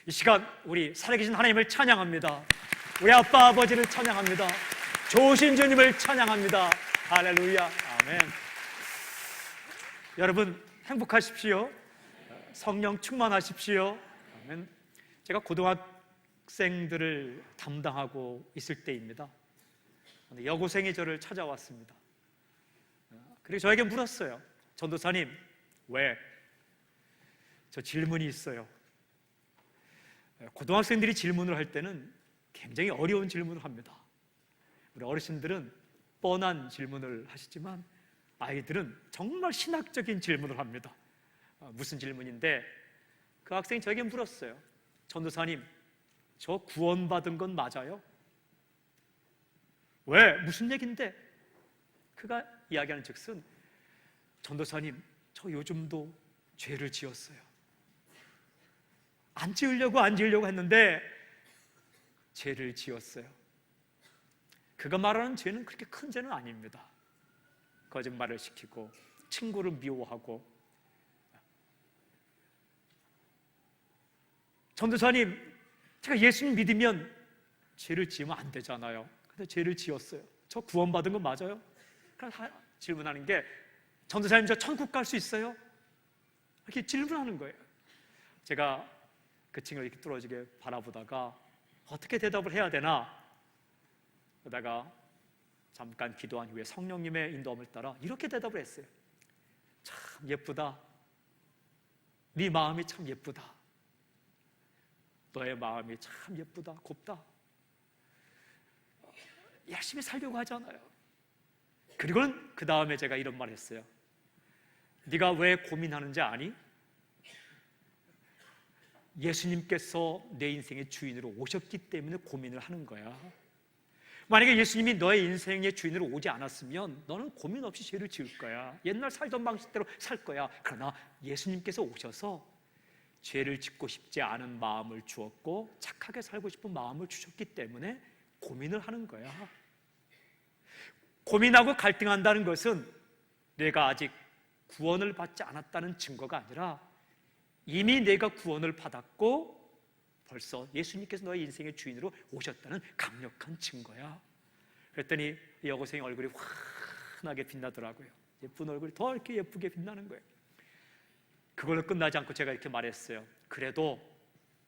이 시간 우리 살아계신 하나님을 찬양합니다. 우리 아빠 아버지를 찬양합니다. 좋으신 주님을 찬양합니다. 할렐루야. 아멘. 여러분 행복하십시오. 성령 충만하십시오. 아멘. 제가 고등학생들을 담당하고 있을 때입니다. 여고생이 저를 찾아왔습니다. 그리고 저에게 물었어요. 전도사님, 왜? 저 질문이 있어요. 고등학생들이 질문을 할 때는 굉장히 어려운 질문을 합니다. 우리 어르신들은 뻔한 질문을 하시지만 아이들은 정말 신학적인 질문을 합니다. 무슨 질문인데, 그 학생이 저에게 물었어요. 전도사님, 저 구원받은 건 맞아요? 왜? 무슨 얘긴데? 그가 이야기하는 즉슨, 전도사님, 저 요즘도 죄를 지었어요. 안 지으려고 했는데 죄를 지었어요. 그가 말하는 죄는 그렇게 큰 죄는 아닙니다. 거짓말을 시키고 친구를 미워하고. 전도사님, 제가 예수님 믿으면 죄를 지으면 안 되잖아요. 근데 죄를 지었어요. 저 구원받은 거 맞아요? 그래서 질문하는 게, 전도사님, 저 천국 갈 수 있어요? 이렇게 질문하는 거예요. 제가 그 친구를 이렇게 뚫어지게 바라보다가 어떻게 대답을 해야 되나, 그러다가 잠깐 기도한 후에 성령님의 인도함을 따라 이렇게 대답을 했어요. 참 예쁘다. 네 마음이 참 예쁘다. 너의 마음이 참 예쁘다. 곱다. 열심히 살려고 하잖아요. 그리고는 그 다음에 제가 이런 말 했어요. 네가 왜 고민하는지 아니? 예수님께서 내 인생의 주인으로 오셨기 때문에 고민을 하는 거야. 만약에 예수님이 너의 인생의 주인으로 오지 않았으면 너는 고민 없이 죄를 지을 거야. 옛날 살던 방식대로 살 거야. 그러나 예수님께서 오셔서 죄를 짓고 싶지 않은 마음을 주었고 착하게 살고 싶은 마음을 주셨기 때문에 고민을 하는 거야. 고민하고 갈등한다는 것은 내가 아직 구원을 받지 않았다는 증거가 아니라 이미 내가 구원을 받았고 벌써 예수님께서 너의 인생의 주인으로 오셨다는 강력한 증거야. 그랬더니 이 여고생의 얼굴이 환하게 빛나더라고요. 예쁜 얼굴이 더 이렇게 예쁘게 빛나는 거예요. 그걸로 끝나지 않고 제가 이렇게 말했어요. 그래도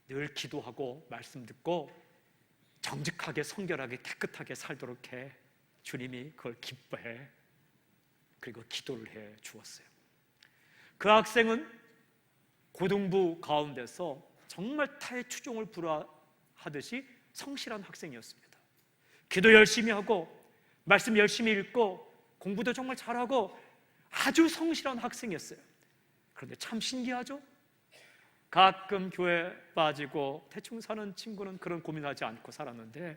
늘 기도하고 말씀 듣고 정직하게 성결하게 깨끗하게 살도록 해. 주님이 그걸 기뻐해. 그리고 기도를 해 주었어요. 그 학생은 고등부 가운데서 정말 타의 추종을 불허하듯이 성실한 학생이었습니다. 기도 열심히 하고 말씀 열심히 읽고 공부도 정말 잘하고 아주 성실한 학생이었어요. 그런데 참 신기하죠? 가끔 교회 빠지고 대충 사는 친구는 그런 고민하지 않고 살았는데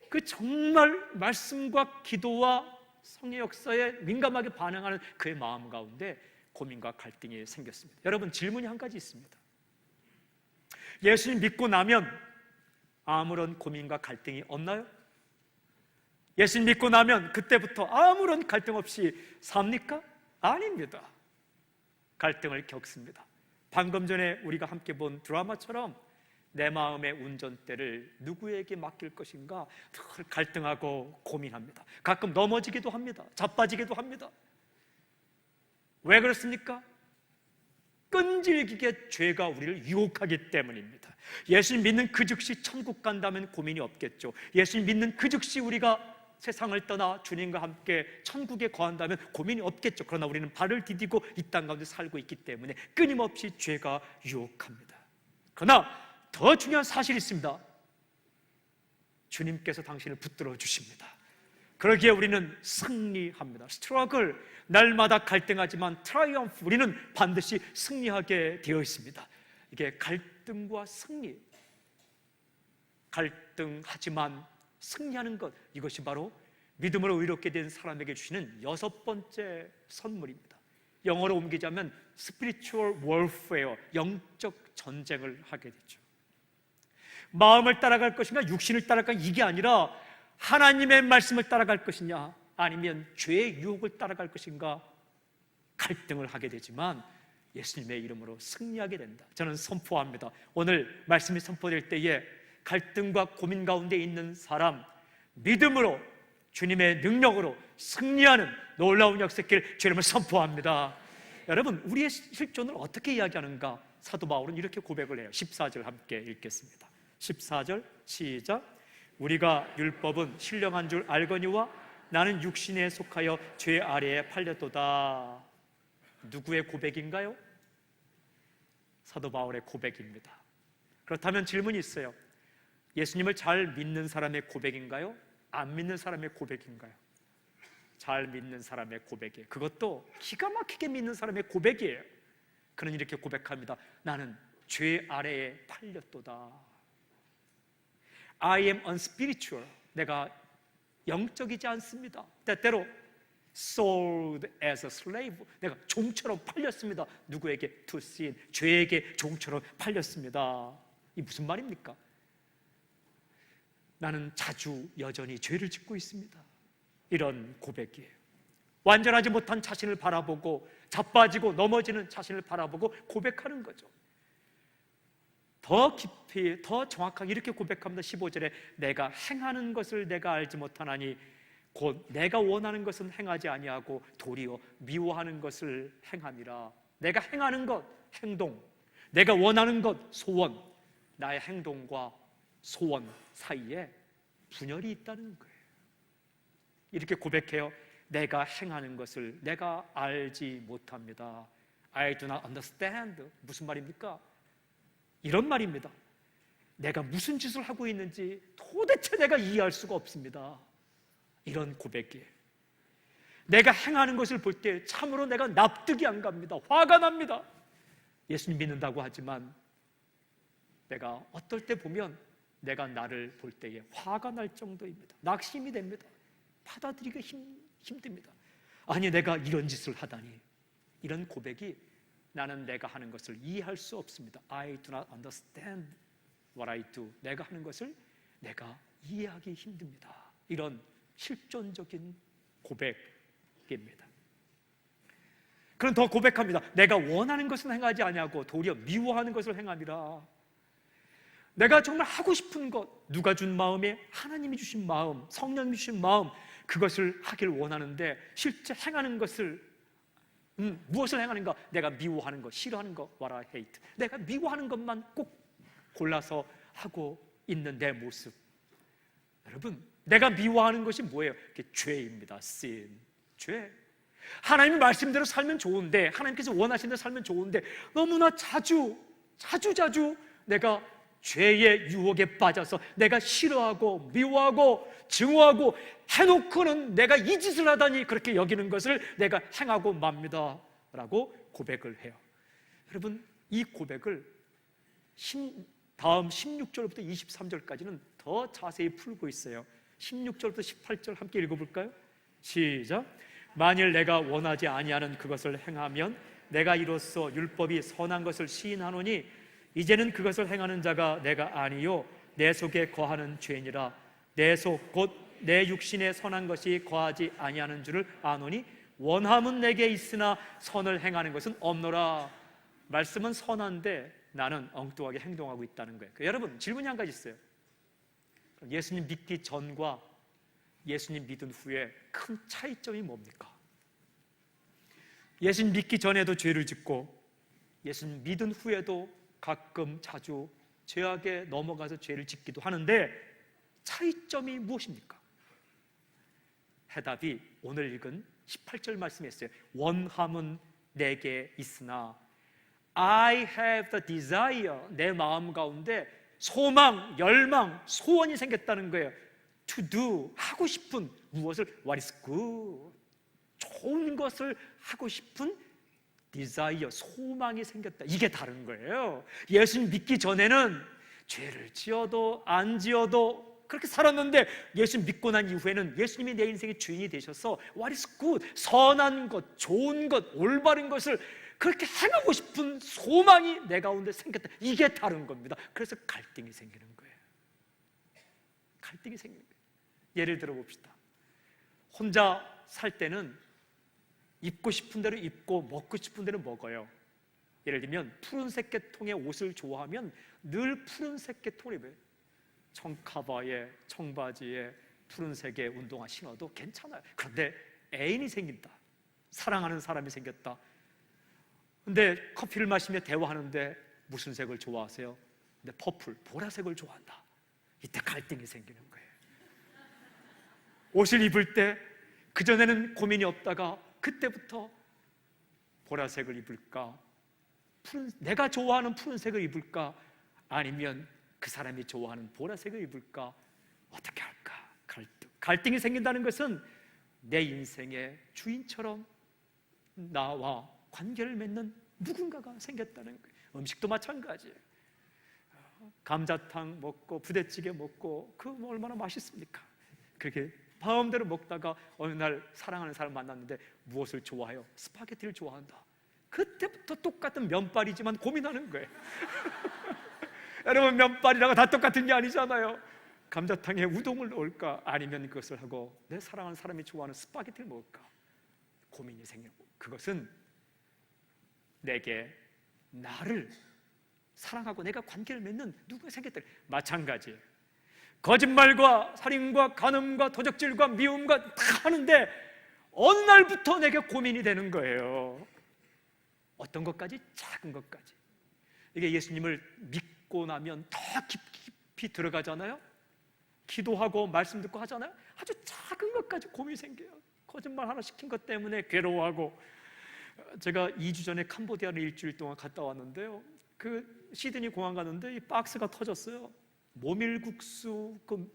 그 정말 말씀과 기도와 성의 역사에 민감하게 반응하는 그의 마음 가운데 고민과 갈등이 생겼습니다. 여러분, 질문이 한 가지 있습니다. 예수님 믿고 나면 아무런 고민과 갈등이 없나요? 예수님 믿고 나면 그때부터 아무런 갈등 없이 삽니까? 아닙니다. 갈등을 겪습니다. 방금 전에 우리가 함께 본 드라마처럼 내 마음의 운전대를 누구에게 맡길 것인가 늘 갈등하고 고민합니다. 가끔 넘어지기도 합니다. 자빠지기도 합니다. 왜 그렇습니까? 끈질기게 죄가 우리를 유혹하기 때문입니다. 예수님 믿는 그 즉시 천국 간다면 고민이 없겠죠. 예수님 믿는 그 즉시 우리가 세상을 떠나 주님과 함께 천국에 거한다면 고민이 없겠죠. 그러나 우리는 발을 디디고 이 땅 가운데 살고 있기 때문에 끊임없이 죄가 유혹합니다. 그러나 더 중요한 사실이 있습니다. 주님께서 당신을 붙들어 주십니다. 그러기에 우리는 승리합니다. 스트러글, 날마다 갈등하지만 트라이엄프, 우리는 반드시 승리하게 되어 있습니다. 이게 갈등과 승리, 갈등하지만 승리하는 것, 이것이 바로 믿음으로 의롭게 된 사람에게 주시는 6번째 선물입니다. 영어로 옮기자면 spiritual warfare, 영적 전쟁을 하게 되죠. 마음을 따라갈 것인가 육신을 따라갈 것인가, 이게 아니라 하나님의 말씀을 따라갈 것이냐 아니면 죄의 유혹을 따라갈 것인가 갈등을 하게 되지만 예수님의 이름으로 승리하게 된다. 저는 선포합니다. 오늘 말씀이 선포될 때에 갈등과 고민 가운데 있는 사람, 믿음으로 주님의 능력으로 승리하는 놀라운 역사길 주님을 선포합니다. 여러분, 우리의 실존을 어떻게 이야기하는가? 사도 바울은 이렇게 고백을 해요. 14절 함께 읽겠습니다. 14절 시작. 우리가 율법은 신령한 줄 알거니와 나는 육신에 속하여 죄 아래에 팔렸도다. 누구의 고백인가요? 사도 바울의 고백입니다. 그렇다면 질문이 있어요. 예수님을 잘 믿는 사람의 고백인가요? 안 믿는 사람의 고백인가요? 잘 믿는 사람의 고백이에요. 그것도 기가 막히게 믿는 사람의 고백이에요. 그는 이렇게 고백합니다. 나는 죄 아래에 팔렸도다. I am unspiritual. 내가 영적이지 않습니다. 때때로 sold as a slave. 내가 종처럼 팔렸습니다. 누구에게? To sin. 죄에게 종처럼 팔렸습니다. 이 무슨 말입니까? 나는 자주 여전히 죄를 짓고 있습니다. 이런 고백이에요. 완전하지 못한 자신을 바라보고 자빠지고 넘어지는 자신을 바라보고 고백하는 거죠. 더 깊이, 더 정확하게 이렇게 고백합니다. 15절에 내가 행하는 것을 내가 알지 못하나니 곧 내가 원하는 것은 행하지 아니하고 도리어 미워하는 것을 행함이라. 내가 행하는 것, 행동, 내가 원하는 것, 소원, 나의 행동과 소원 사이에 분열이 있다는 거예요. 이렇게 고백해요. 내가 행하는 것을 내가 알지 못합니다. I do not understand. 무슨 말입니까? 이런 말입니다. 내가 무슨 짓을 하고 있는지 도대체 내가 이해할 수가 없습니다. 이런 고백이에요. 내가 행하는 것을 볼 때 참으로 내가 납득이 안 갑니다. 화가 납니다. 예수님 믿는다고 하지만 내가 어떨 때 보면 내가 나를 볼 때에 화가 날 정도입니다. 낙심이 됩니다. 받아들이기 힘듭니다. 아니, 내가 이런 짓을 하다니. 이런 고백이 나는 내가 하는 것을 이해할 수 없습니다. I do not understand what I do. 내가 하는 것을 내가 이해하기 힘듭니다. 이런 실존적인 고백입니다. 그럼 더 고백합니다. 내가 원하는 것은 행하지 아니하고 도리어 미워하는 것을 행함이라. 내가 정말 하고 싶은 것, 누가 준 마음에 하나님이 주신 마음, 성령이 주신 마음, 그것을 하길 원하는데 실제 행하는 것을 무엇을 행하는가? 내가 미워하는 것, 싫어하는 것, what I hate. 내가 미워하는 것만 꼭 골라서 하고 있는 내 모습. 여러분, 내가 미워하는 것이 뭐예요? 그게 죄입니다. sin, 죄. 하나님의 말씀대로 살면 좋은데, 하나님께서 원하시는 대로 살면 좋은데 너무나 자주 내가 죄의 유혹에 빠져서 내가 싫어하고 미워하고 증오하고 해놓고는 내가 이 짓을 하다니 그렇게 여기는 것을 내가 행하고 맙니다 라고 고백을 해요. 여러분, 이 고백을 다음 16절부터 23절까지는 더 자세히 풀고 있어요. 16절부터 18절 함께 읽어볼까요? 시작. 만일 내가 원하지 아니하는 그것을 행하면 내가 이로써 율법이 선한 것을 시인하노니 이제는 그것을 행하는 자가 내가 아니요 내 속에 거하는 죄니라. 내 속 곧 내 육신에 선한 것이 거하지 아니하는 줄을 아노니 원함은 내게 있으나 선을 행하는 것은 없노라. 말씀은 선한데 나는 엉뚱하게 행동하고 있다는 거예요. 여러분, 질문이 한 가지 있어요. 예수님 믿기 전과 예수님 믿은 후에 큰 차이점이 뭡니까? 예수님 믿기 전에도 죄를 짓고 예수님 믿은 후에도 가끔 자주 죄악에 넘어가서 죄를 짓기도 하는데 차이점이 무엇입니까? 해답이 오늘 읽은 18절 말씀에 있어요. 원함은 내게 있으나 I have the desire. 내 마음 가운데 소망, 열망, 소원이 생겼다는 거예요. To do. 하고 싶은 무엇을? What is good. 좋은 것을 하고 싶은 desire, 소망이 생겼다. 이게 다른 거예요. 예수님 믿기 전에는 죄를 지어도 안 지어도 그렇게 살았는데 예수 믿고 난 이후에는 예수님이 내 인생의 주인이 되셔서 What is good, 선한 것, 좋은 것, 올바른 것을 그렇게 행하고 싶은 소망이 내 가운데 생겼다. 이게 다른 겁니다. 그래서 갈등이 생기는 거예요. 갈등이 생기는 거예요. 예를 들어 봅시다. 혼자 살 때는 입고 싶은 대로 입고 먹고 싶은 대로 먹어요. 예를 들면 푸른색 계통의 옷을 좋아하면 늘 푸른색 계통을 입어요. 청카바에 청바지에 푸른색의 운동화 신어도 괜찮아요. 그런데 애인이 생긴다, 사랑하는 사람이 생겼다. 근데 커피를 마시며 대화하는데 무슨 색을 좋아하세요? 근데 퍼플, 보라색을 좋아한다. 이때 갈등이 생기는 거예요. 옷을 입을 때 그전에는 고민이 없다가 그때부터 보라색을 입을까? 내가 좋아하는 푸른색을 입을까? 아니면 그 사람이 좋아하는 보라색을 입을까? 어떻게 할까? 갈등이 생긴다는 것은 내 인생의 주인처럼 나와 관계를 맺는 누군가가 생겼다는 거예요. 음식도 마찬가지예요. 감자탕 먹고 부대찌개 먹고 그거 얼마나 맛있습니까? 그렇게 마음대로 먹다가 어느 날 사랑하는 사람 만났는데 무엇을 좋아해요? 스파게티를 좋아한다. 그때부터 똑같은 면발이지만 고민하는 거예요. 여러분, 면발이라고 다 똑같은 게 아니잖아요. 감자탕에 우동을 넣을까? 아니면 그것을 하고 내 사랑하는 사람이 좋아하는 스파게티를 먹을까? 고민이 생기고, 그것은 내게 나를 사랑하고 내가 관계를 맺는 누구가 생겼다. 마찬가지예요. 거짓말과 살인과 간음과 도적질과 미움과 다 하는데 어느 날부터 내게 고민이 되는 거예요. 어떤 것까지? 작은 것까지. 이게 예수님을 믿고 나면 더 깊이 들어가잖아요. 기도하고 말씀 듣고 하잖아요. 아주 작은 것까지 고민이 생겨요. 거짓말 하나 시킨 것 때문에 괴로워하고. 제가 2주 전에 캄보디아를 일주일 동안 갔다 왔는데요, 그 시드니 공항 가는데 이 박스가 터졌어요. 모밀국수 그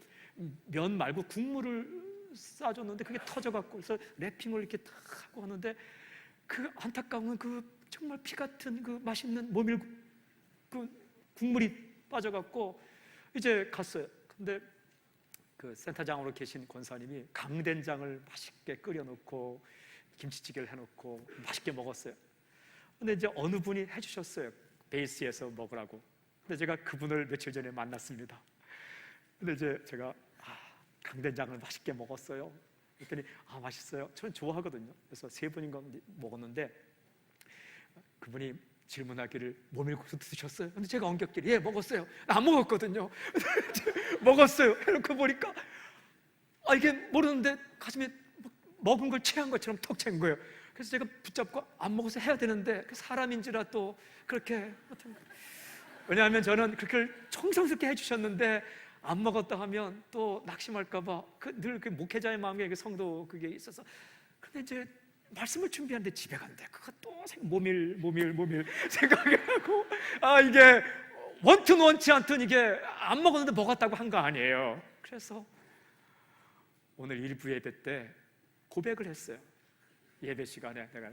면 말고 국물을 싸줬는데 그게 터져갖고, 그래서 랩핑을 이렇게 탁 하고 하는데 그 안타까운 그 정말 피 같은 그 맛있는 모밀 그 국물이 빠져갖고 이제 갔어요. 근데 그 센터장으로 계신 권사님이 강된장을 맛있게 끓여놓고 김치찌개를 해놓고 맛있게 먹었어요. 근데 이제 어느 분이 해주셨어요. 베이스에서 먹으라고. 근데 제가 그분을 며칠 전에 만났습니다. 근데 이제 제가 강된장을 맛있게 먹었어요. 그랬더니 맛있어요. 저는 좋아하거든요. 그래서 3분인가 먹었는데 그분이 질문하기를 모밀국수 드셨어요? 근데 제가 엉겹기를 예 먹었어요. 안 먹었거든요. 먹었어요. 해놓고 보니까 이게 모르는데 가슴에 먹은 걸 체한 것처럼 턱 챈 거예요. 그래서 제가 붙잡고 안 먹어서 해야 되는데 사람인지라 또 그렇게, 왜냐하면 저는 그렇게 정성스럽게 해주셨는데 안 먹었다 하면 또 낙심할까봐 늘 그 목회자의 마음에 그 성도 그게 있어서. 근데 이제 말씀을 준비하는데 집에 간대. 그것도 모밀 생각을 하고 이게 원치 않든 이게 안 먹었는데 먹었다고 한 거 아니에요. 그래서 오늘 1부 예배 때 고백을 했어요. 예배 시간에 내가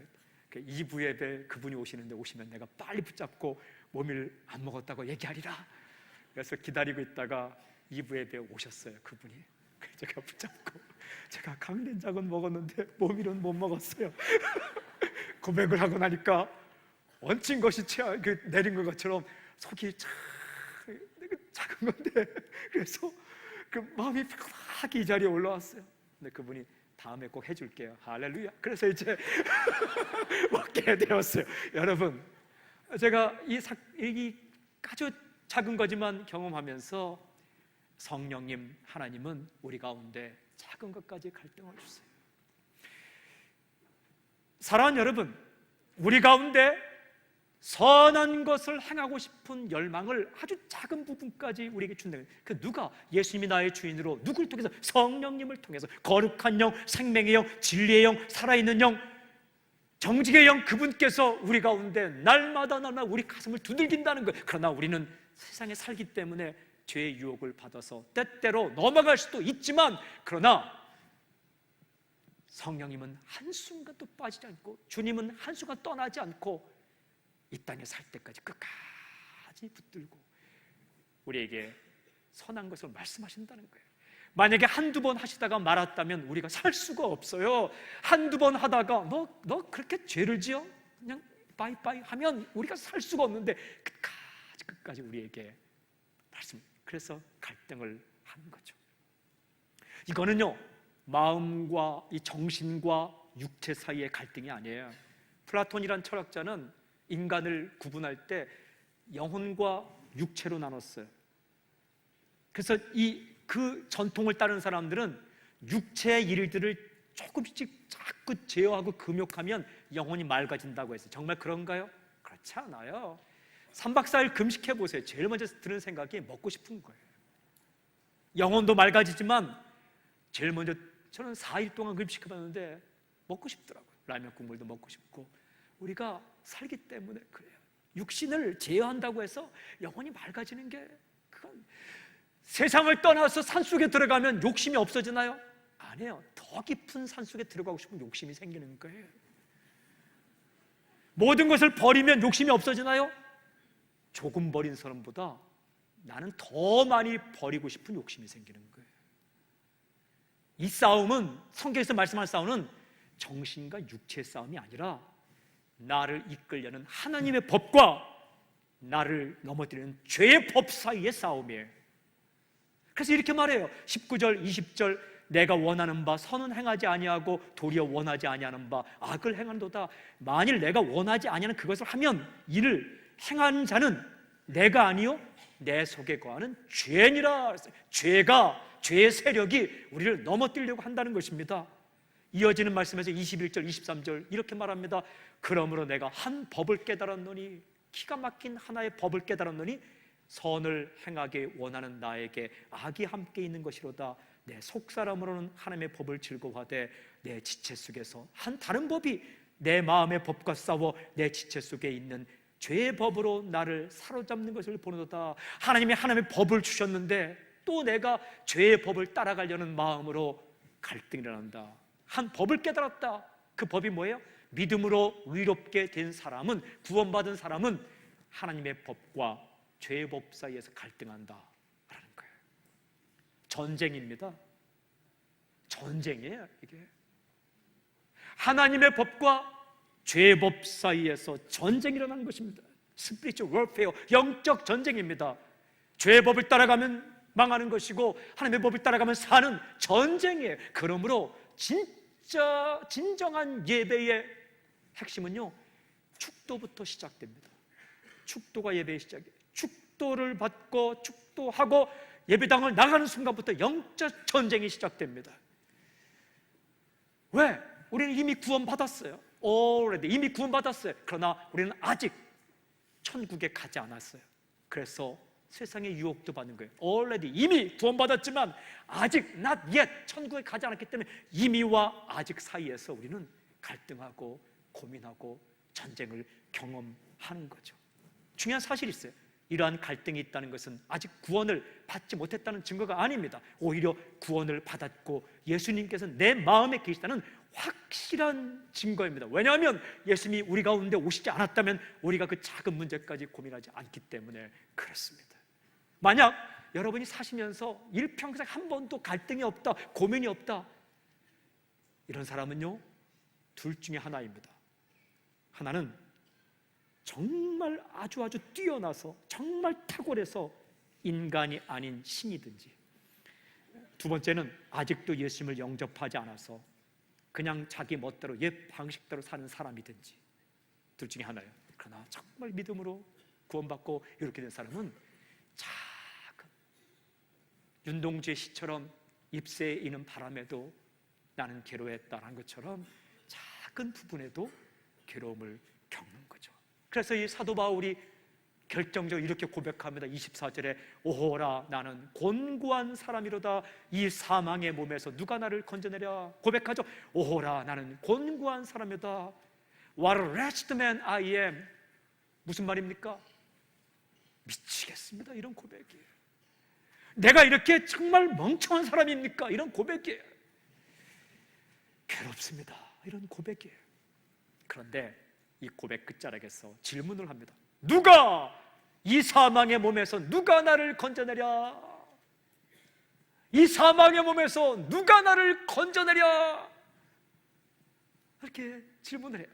2부 예배 그분이 오시면 내가 빨리 붙잡고 모밀 안 먹었다고 얘기하리라. 그래서 기다리고 있다가 2부 예배에 오셨어요, 그분이. 그래서 제가 붙잡고 제가 강된장은 먹었는데 모밀은 못 먹었어요. 고백을 하고 나니까 얹힌 것이 내린 것처럼 속이 작은 건데, 그래서 그 마음이 편하게 이 자리에 올라왔어요. 근데 그분이 다음에 꼭 해줄게요. 할렐루야. 그래서 이제 먹게 되었어요. 여러분, 제가 이 아주 작은 거지만 경험하면서 성령님 하나님은 우리 가운데 작은 것까지 갈등을 주세요. 사랑하는 여러분, 우리 가운데 선한 것을 행하고 싶은 열망을 아주 작은 부분까지 우리에게 준다. 그 누가? 예수님이 나의 주인으로 누굴 통해서? 성령님을 통해서. 거룩한 영, 생명의 영, 진리의 영, 살아있는 영, 정직의 영, 그분께서 우리 가운데 날마다 우리 가슴을 두들긴다는 거예요. 그러나 우리는 세상에 살기 때문에 죄의 유혹을 받아서 때때로 넘어갈 수도 있지만, 그러나 성령님은 한순간도 빠지지 않고 주님은 한순간 떠나지 않고 이 땅에 살 때까지 끝까지 붙들고 우리에게 선한 것을 말씀하신다는 거예요. 만약에 한두 번 하시다가 말았다면 우리가 살 수가 없어요. 한두 번 하다가 너 그렇게 죄를 지어? 그냥 빠이빠이 하면 우리가 살 수가 없는데 끝까지 우리에게 말씀. 그래서 갈등을 하는 거죠. 이거는요, 마음과 이 정신과 육체 사이의 갈등이 아니에요. 플라톤이란 철학자는 인간을 구분할 때 영혼과 육체로 나눴어요. 그래서 그 전통을 따르는 사람들은 육체의 일들을 조금씩 자꾸 제어하고 금욕하면 영혼이 맑아진다고 했어요. 정말 그런가요? 그렇지 않아요. 3박 4일 금식해 보세요. 제일 먼저 드는 생각이 먹고 싶은 거예요. 영혼도 맑아지지만 제일 먼저 저는 4일 동안 금식해 봤는데 먹고 싶더라고요. 라면 국물도 먹고 싶고. 우리가 살기 때문에 그래요. 육신을 제어한다고 해서 영혼이 맑아지는 게 그건 세상을 떠나서 산속에 들어가면 욕심이 없어지나요? 아니에요. 더 깊은 산속에 들어가고 싶은 욕심이 생기는 거예요. 모든 것을 버리면 욕심이 없어지나요? 조금 버린 사람보다 나는 더 많이 버리고 싶은 욕심이 생기는 거예요. 이 싸움은, 성경에서 말씀하는 싸움은 정신과 육체의 싸움이 아니라 나를 이끌려는 하나님의 법과 나를 넘어뜨리는 죄의 법 사이의 싸움이에요. 그래서 이렇게 말해요. 19절, 20절, 내가 원하는 바 선은 행하지 아니하고 도리어 원하지 아니하는 바 악을 행한도다. 만일 내가 원하지 아니하는 그것을 하면 이를 행하는 자는 내가 아니요 내 속에 거하는 죄니라. 죄의 세력이 우리를 넘어뜨리려고 한다는 것입니다. 이어지는 말씀에서 21절, 23절 이렇게 말합니다. 그러므로 내가 한 법을 깨달았노니, 기가 막힌 하나의 법을 깨달았노니 선을 행하기 원하는 나에게 악이 함께 있는 것이로다. 내 속사람으로는 하나님의 법을 즐거워하되 내 지체 속에서 한 다른 법이 내 마음의 법과 싸워 내 지체 속에 있는 죄의 법으로 나를 사로잡는 것을 보노도다. 하나님이 하나님의 법을 주셨는데 또 내가 죄의 법을 따라가려는 마음으로 갈등이 일어난다. 한 법을 깨달았다. 그 법이 뭐예요? 믿음으로 의롭게 된 사람은, 구원받은 사람은 하나님의 법과 죄의 법 사이에서 갈등한다 라는 거예요. 전쟁입니다. 전쟁이에요. 이게 하나님의 법과 죄의 법 사이에서 전쟁이 일어나는 것입니다. 스피리추얼 워페어, 영적 전쟁입니다. 죄의 법을 따라가면 망하는 것이고 하나님의 법을 따라가면 사는 전쟁이에요. 그러므로 진정한 예배의 핵심은요, 축도부터 시작됩니다. 축도가 예배의 시작이에요. 축도를 받고 축도하고 예배당을 나가는 순간부터 영적 전쟁이 시작됩니다. 왜? 우리는 이미 구원받았어요. 이미 구원받았어요. 그러나 우리는 아직 천국에 가지 않았어요. 그래서 세상의 유혹도 받는 거예요. 이미 구원받았지만 아직 not yet 천국에 가지 않았기 때문에 이미와 아직 사이에서 우리는 갈등하고 고민하고 전쟁을 경험하는 거죠. 중요한 사실이 있어요. 이러한 갈등이 있다는 것은 아직 구원을 받지 못했다는 증거가 아닙니다. 오히려 구원을 받았고 예수님께서 내 마음에 계시다는 확실한 증거입니다. 왜냐하면 예수님이 우리 가운데 오시지 않았다면 우리가 그 작은 문제까지 고민하지 않기 때문에 그렇습니다. 만약 여러분이 사시면서 일평생 한 번도 갈등이 없다, 고민이 없다, 이런 사람은요, 둘 중에 하나입니다. 하나는 정말 아주 뛰어나서 정말 탁월해서 인간이 아닌 신이든지, 두 번째는 아직도 예수님을 영접하지 않아서 그냥 자기 멋대로 옛 방식대로 사는 사람이든지, 둘 중에 하나예요. 그러나 정말 믿음으로 구원받고 이렇게 된 사람은 작은 윤동주의 시처럼 잎새에 이는 바람에도 나는 괴로웠다는 것처럼 작은 부분에도 괴로움을 겪는 거죠. 그래서 이 사도 바울이 결정적으로 이렇게 고백합니다. 24절에 오호라 나는 곤고한 사람이로다. 이 사망의 몸에서 누가 나를 건져내랴. 고백하죠. 오호라 나는 곤고한 사람이다. What a wretched man I am. 무슨 말입니까? 미치겠습니다. 이런 고백이에요. 내가 이렇게 정말 멍청한 사람입니까? 이런 고백이에요. 괴롭습니다. 이런 고백이에요. 그런데 이 고백 끝자락에서 질문을 합니다. 누가 이 사망의 몸에서 누가 나를 건져내랴? 이 사망의 몸에서 누가 나를 건져내랴? 이렇게 질문을 해요.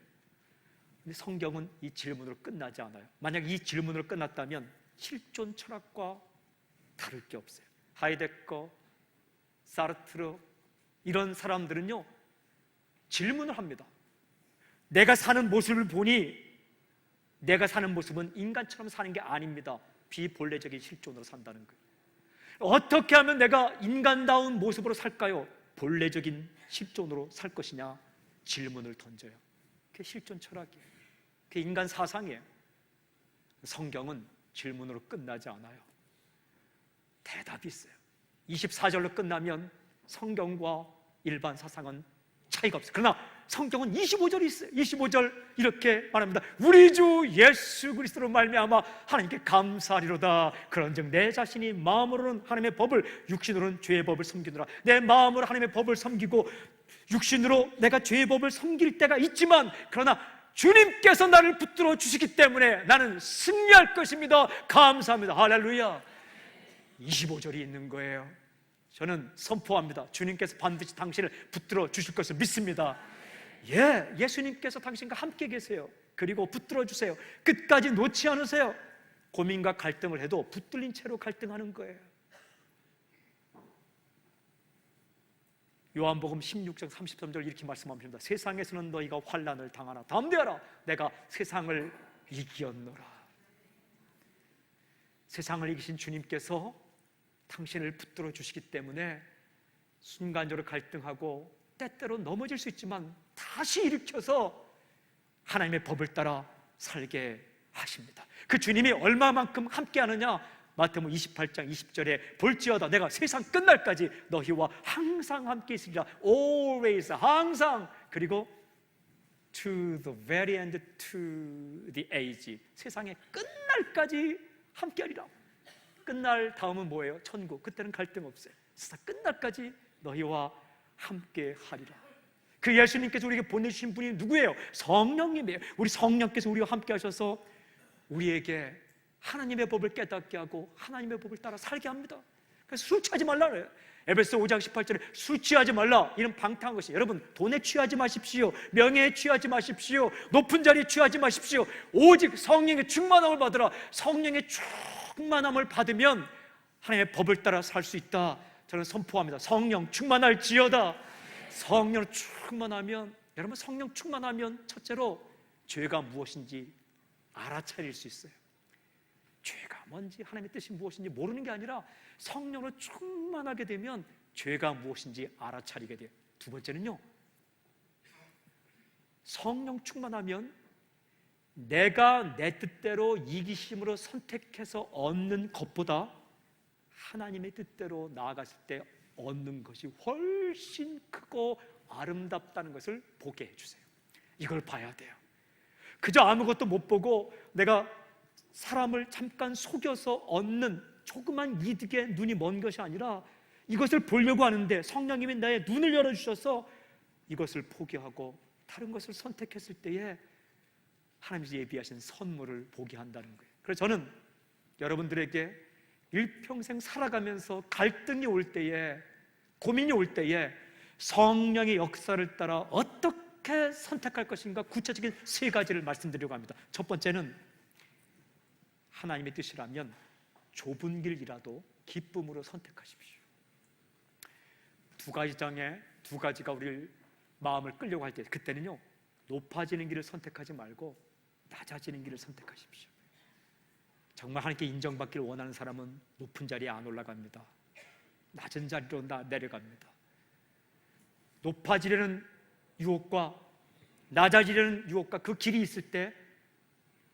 근데 성경은 이 질문으로 끝나지 않아요. 만약 이 질문으로 끝났다면 실존 철학과 다를 게 없어요. 하이데거, 사르트르 이런 사람들은요, 질문을 합니다. 내가 사는 모습을 보니 내가 사는 모습은 인간처럼 사는 게 아닙니다. 비본래적인 실존으로 산다는 거예요. 어떻게 하면 내가 인간다운 모습으로 살까요? 본래적인 실존으로 살 것이냐? 질문을 던져요. 그게 실존 철학이에요. 그게 인간 사상이에요. 성경은 질문으로 끝나지 않아요. 대답이 있어요. 24절로 끝나면 성경과 일반 사상은 차이가 없어요. 그러나 성경은 25절이 있어요. 25절 이렇게 말합니다. 우리 주 예수 그리스도로 말미암아 하나님께 감사하리로다. 그런즉 내 자신이 마음으로는 하나님의 법을, 육신으로는 죄의 법을 섬기노라. 내 마음으로 하나님의 법을 섬기고 육신으로 내가 죄의 법을 섬길 때가 있지만, 그러나 주님께서 나를 붙들어 주시기 때문에 나는 승리할 것입니다. 감사합니다. 할렐루야. 25절이 있는 거예요. 저는 선포합니다. 주님께서 반드시 당신을 붙들어 주실 것을 믿습니다. 예수님께서 당신과 함께 계세요. 그리고 붙들어 주세요. 끝까지 놓지 않으세요. 고민과 갈등을 해도 붙들린 채로 갈등하는 거예요. 요한복음 16장 33절 이렇게 말씀합니다. 세상에서는 너희가 환난을 당하나 담대하라. 내가 세상을 이기었노라. 세상을 이기신 주님께서 당신을 붙들어 주시기 때문에 순간적으로 갈등하고 때때로 넘어질 수 있지만 다시 일으켜서 하나님의 법을 따라 살게 하십니다. 그 주님이 얼마만큼 함께 하느냐? 마태복음 28장 20절에 볼지어다 내가 세상 끝날까지 너희와 항상 함께 있으리라. Always, 항상. 그리고 to the very end, to the age, 세상의 끝날까지 함께 하리라. 끝날 다음은 뭐예요? 천국. 그때는 갈등 없어요. 세상 끝날까지 너희와 함께 하리라. 그 예수님께서 우리에게 보내주신 분이 누구예요? 성령님이에요. 우리 성령께서 우리와 함께 하셔서 우리에게 하나님의 법을 깨닫게 하고 하나님의 법을 따라 살게 합니다. 그래서 술 취하지 말라 그래요. 에베소 5장 18절에 술 취하지 말라. 이런 방탕한 것이, 여러분 돈에 취하지 마십시오. 명예에 취하지 마십시오. 높은 자리에 취하지 마십시오. 오직 성령의 충만함을 받으라. 성령의 충만함을 받으면 하나님의 법을 따라 살 수 있다. 저는 선포합니다. 성령 충만할지어다. 성령 충만하면, 여러분 성령 충만하면 첫째로 죄가 무엇인지 알아차릴 수 있어요. 죄가 뭔지, 하나님의 뜻이 무엇인지 모르는 게 아니라 성령으로 충만하게 되면 죄가 무엇인지 알아차리게 돼요. 두 번째는요, 성령 충만하면 내가 내 뜻대로 이기심으로 선택해서 얻는 것보다 하나님의 뜻대로 나아갔을 때 얻는 것이 훨씬 크고 아름답다는 것을 보게 해주세요. 이걸 봐야 돼요. 그저 아무것도 못 보고 내가 사람을 잠깐 속여서 얻는 조그만 이득에 눈이 먼 것이 아니라 이것을 보려고 하는데 성령님이 나의 눈을 열어주셔서 이것을 포기하고 다른 것을 선택했을 때에 하나님께서 예비하신 선물을 보게 한다는 거예요. 그래서 저는 여러분들에게 일평생 살아가면서 갈등이 올 때에, 고민이 올 때에 성령의 역사를 따라 어떻게 선택할 것인가 구체적인 세 가지를 말씀드리려고 합니다. 첫 번째는 하나님의 뜻이라면 좁은 길이라도 기쁨으로 선택하십시오. 두 가지 장에 두 가지가 우리를 마음을 끌려고 할 때, 그때는요 높아지는 길을 선택하지 말고 낮아지는 길을 선택하십시오. 정말 하나님께 인정받기를 원하는 사람은 높은 자리에 안 올라갑니다. 낮은 자리로 내려갑니다. 높아지려는 유혹과 낮아지려는 유혹과 그 길이 있을 때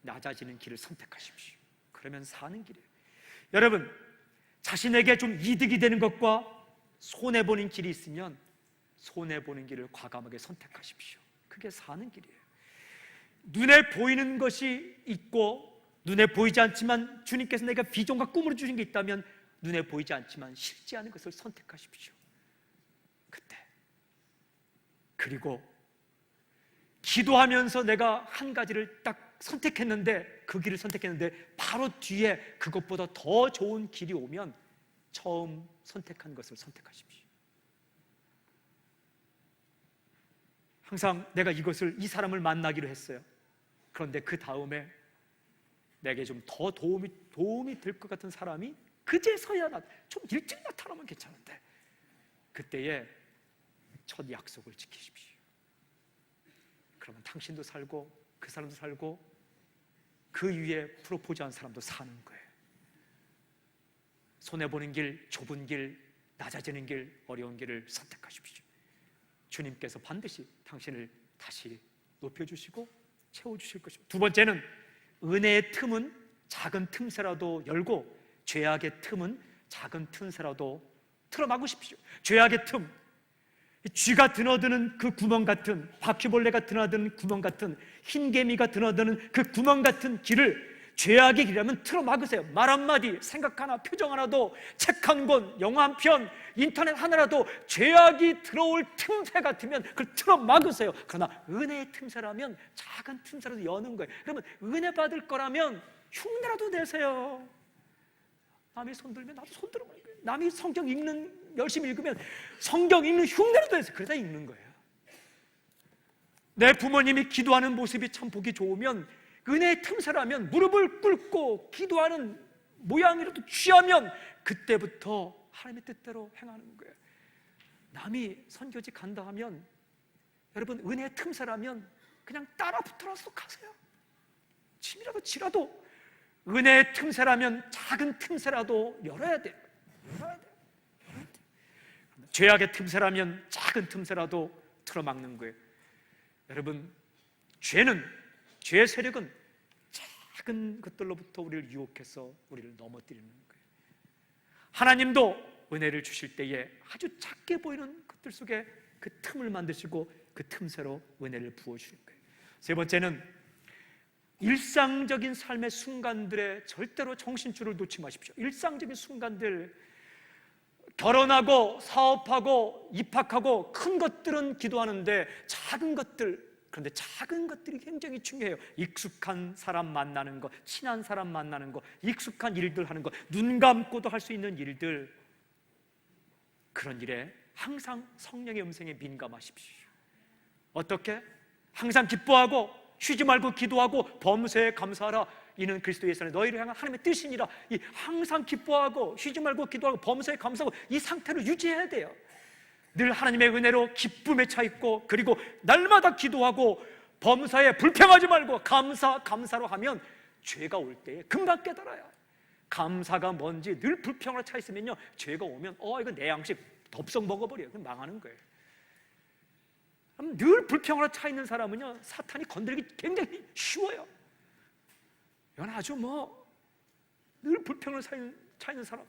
낮아지는 길을 선택하십시오. 그러면 사는 길이에요. 여러분, 자신에게 좀 이득이 되는 것과 손해보는 길이 있으면 손해보는 길을 과감하게 선택하십시오. 그게 사는 길이에요. 눈에 보이는 것이 있고 눈에 보이지 않지만 주님께서 내가 비전과 꿈으로 주신 게 있다면 눈에 보이지 않지만 싫지 않은 것을 선택하십시오. 그때, 그리고 기도하면서 내가 한 가지를 딱 선택했는데, 그 길을 선택했는데 바로 뒤에 그것보다 더 좋은 길이 오면 처음 선택한 것을 선택하십시오. 항상 내가 이 사람을 만나기로 했어요. 그런데 그 다음에 내게 좀 더 도움이 될 것 같은 사람이 그제서야 좀 일찍 나타나면 괜찮은데, 그때에 첫 약속을 지키십시오. 그러면 당신도 살고 그 사람도 살고 그 위에 프로포즈한 사람도 사는 거예요. 손해보는 길, 좁은 길, 낮아지는 길, 어려운 길을 선택하십시오. 주님께서 반드시 당신을 다시 높여주시고 채워주실 것입니다. 두 번째는 은혜의 틈은 작은 틈새라도 열고 죄악의 틈은 작은 틈새라도 틀어막으십시오. 죄악의 틈, 쥐가 드나드는 그 구멍 같은, 바퀴벌레가 드나드는 구멍 같은, 흰개미가 드나드는 그 구멍 같은 길을 죄악의 길이라면 틀어막으세요. 말 한마디, 생각 하나, 표정 하나도, 책 한 권, 영화 한 편, 인터넷 하나라도 죄악이 들어올 틈새 같으면 그걸 틀어막으세요. 그러나 은혜의 틈새라면 작은 틈새라도 여는 거예요. 그러면 은혜 받을 거라면 흉내라도 내세요. 남이 손 들면 나도 손 들어버리는 거예요. 남이 성경 열심히 읽으면 성경 읽는 흉내라도 내세요. 그러다 읽는 거예요. 내 부모님이 기도하는 모습이 참 보기 좋으면, 은혜의 틈새라면 무릎을 꿇고 기도하는 모양이라도 취하면 그때부터 하나님의 뜻대로 행하는 거예요. 남이 선교지 간다 하면, 여러분 은혜의 틈새라면 그냥 따라 붙어라서 가세요. 침이라도 지라도 은혜의 틈새라면 작은 틈새라도 열어야 돼요. 죄악의 틈새라면 작은 틈새라도 틀어막는 거예요. 여러분, 죄의 세력은 작은 것들로부터 우리를 유혹해서 우리를 넘어뜨리는 거예요. 하나님도 은혜를 주실 때에 아주 작게 보이는 것들 속에 그 틈을 만드시고 그 틈새로 은혜를 부어주는 거예요. 세 번째는 일상적인 삶의 순간들에 절대로 정신줄을 놓지 마십시오. 일상적인 순간들, 결혼하고 사업하고 입학하고 큰 것들은 기도하는데 작은 것들, 그런데 작은 것들이 굉장히 중요해요. 익숙한 사람 만나는 거, 친한 사람 만나는 거, 익숙한 일들 하는 거, 눈 감고도 할 수 있는 일들, 그런 일에 항상 성령의 음성에 민감하십시오. 어떻게? 항상 기뻐하고 쉬지 말고 기도하고 범사에 감사하라. 이는 그리스도 예수 안에 너희를 향한 하나님의 뜻이니라. 이 항상 기뻐하고 쉬지 말고 기도하고 범사에 감사하고 이 상태를 유지해야 돼요. 늘 하나님의 은혜로 기쁨에 차 있고, 그리고 날마다 기도하고 범사에 불평하지 말고 감사로 하면 죄가 올 때에 금방 깨달아요. 감사가 뭔지 늘 불평으로 차 있으면요, 죄가 오면 이거 내 양식 덥석 먹어버려요. 그럼 망하는 거예요. 늘 불평으로 차 있는 사람은요, 사탄이 건드리기 굉장히 쉬워요. 이건 아주 늘 불평으로 차 있는 사람.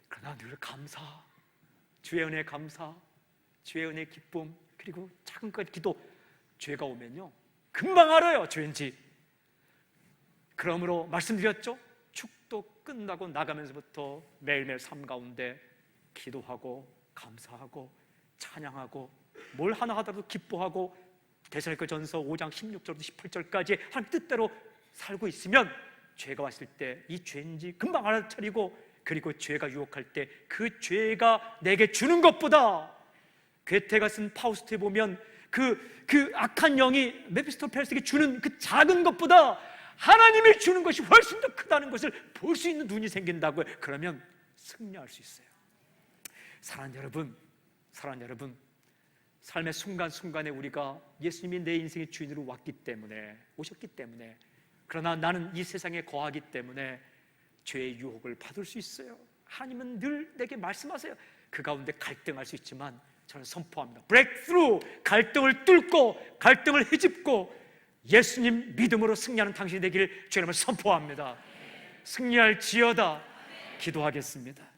그러나 늘 감사, 주의 은혜 감사, 주의 은혜 기쁨, 그리고 작은 것 기도. 죄가 오면요 금방 알아요, 죄인지. 그러므로 말씀드렸죠. 축도 끝나고 나가면서부터 매일매일 삶 가운데 기도하고 감사하고 찬양하고 뭘 하나 하더라도 기뻐하고 데살로니가전서 5장 16절부터 18절까지 하나님 뜻대로 살고 있으면 죄가 왔을 때 이 죄인지 금방 알아차리고, 그리고 죄가 유혹할 때 그 죄가 내게 주는 것보다, 괴테가 쓴 파우스트에 보면 그 악한 영이 메피스토펠스에게 주는 그 작은 것보다 하나님이 주는 것이 훨씬 더 크다는 것을 볼 수 있는 눈이 생긴다고요. 그러면 승리할 수 있어요. 사랑하는 여러분, 삶의 순간순간에 우리가 예수님이 내 인생의 주인으로 오셨기 때문에, 그러나 나는 이 세상에 거하기 때문에 죄의 유혹을 받을 수 있어요. 하나님은 늘 내게 말씀하세요. 그 가운데 갈등할 수 있지만 저는 선포합니다. 브레이크스루, 갈등을 뚫고 갈등을 헤집고 예수님 믿음으로 승리하는 당신이 되기를 주님을 선포합니다. 승리할지어다. 기도하겠습니다.